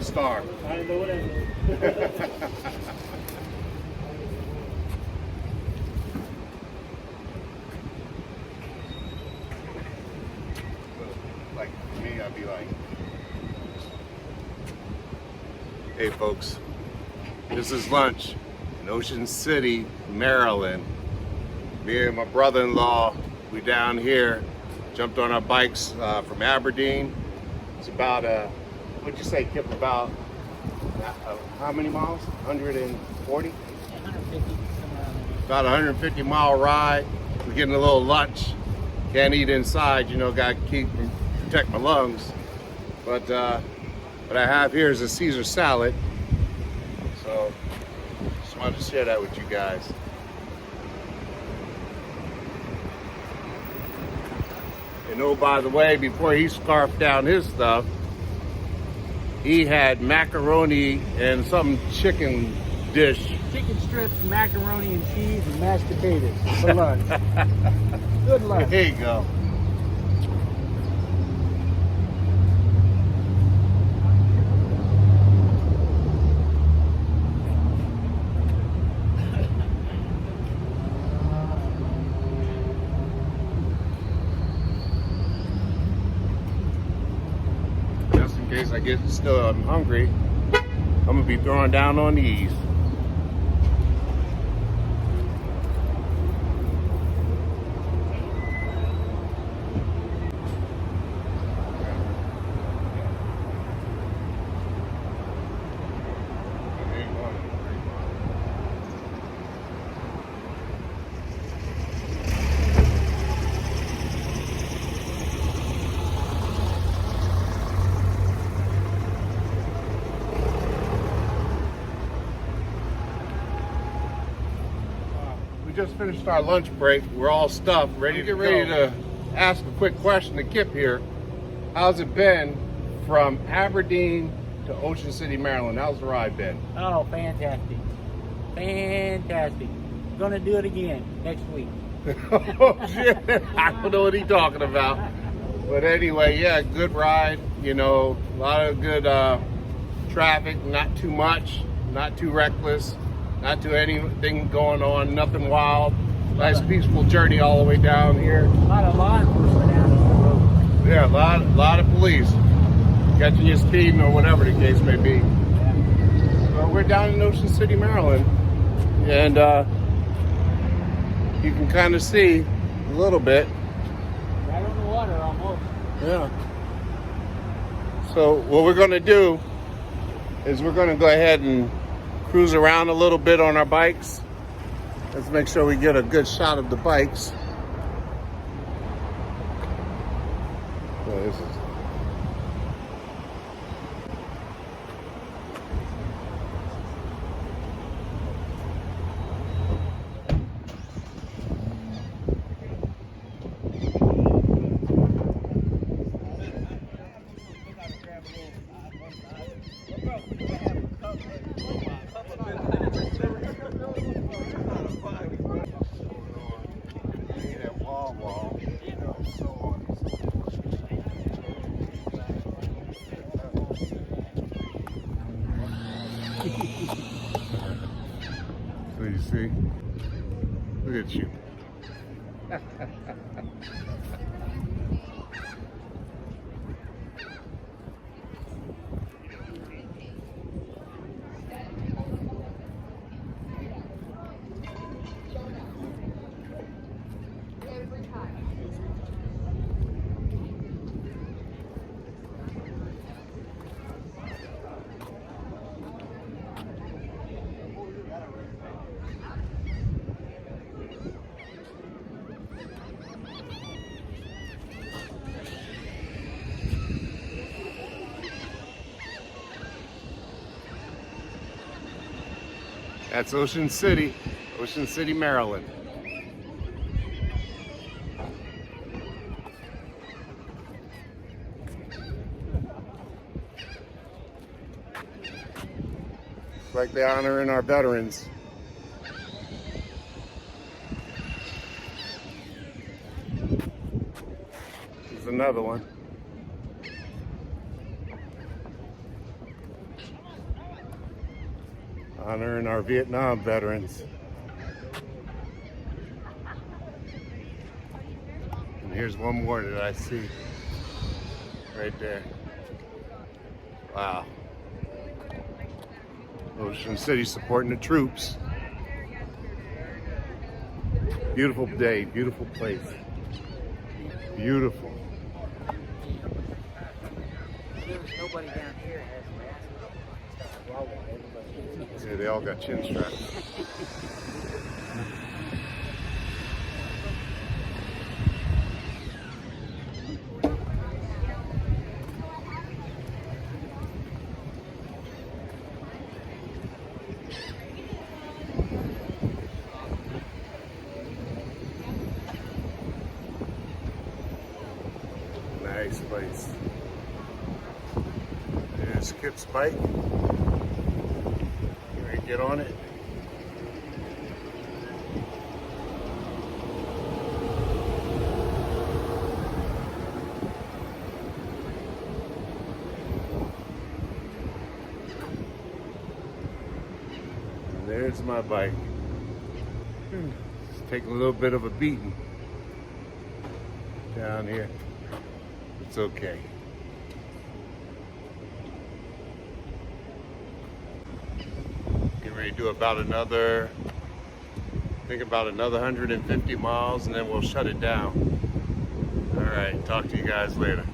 star. I don't know what that is. Like me, I'd be like, hey folks, this is lunch in Ocean City, Maryland. Me and my brother-in-law, we down here, jumped on our bikes from Aberdeen. It's about, what'd you say, Kip, about how many miles? 140? 150, somewhere around there. About a 150-mile ride. We're getting a little lunch. Can't eat inside, you know, gotta protect my lungs. But what I have here is a Caesar salad. So, just wanted to share that with you guys. And oh, by the way, before he scarfed down his stuff, he had macaroni and some chicken dish. Chicken strips, macaroni and cheese, and mashed potatoes for lunch. Good lunch. There you go. Just in case I'm hungry, I'm gonna be throwing down on these. Just finished our lunch break. We're all stuffed, ready to ask a quick question to Kip here. How's it been from Aberdeen to Ocean City, Maryland? How's the ride been? Oh, fantastic. Fantastic. Gonna do it again next week. Oh shit, I don't know what he's talking about. But anyway, yeah, good ride. You know, a lot of good traffic, not too much, not too reckless. Not too anything going on, nothing wild. Nice peaceful journey all the way down here. A lot of law enforcement down on the road. Yeah, a lot of police catching you speeding or whatever the case may be. Yeah. So we're down in Ocean City, Maryland, and you can kind of see a little bit. Right on the water almost. Yeah. So what we're going to do is we're going to go ahead and cruise around a little bit on our bikes. Let's make sure we get a good shot of the bikes. So this is WAWA. So you see, look at you. That's Ocean City, Maryland. Like they're honoring our veterans. Here's another one. honoring our Vietnam veterans. And here's one more that I see right there. Wow. Ocean City supporting the troops. Beautiful day, beautiful place. Beautiful. There's nobody down here has masks. WAWA, everybody. Yeah, they all got chin straps. Nice place. There's Kip's bike. You ready to get on it? And there's my bike. It's taking a little bit of a beating down here. It's okay. Getting ready to do about another, I think about another 150 miles, and then we'll shut it down. All right, talk to you guys later.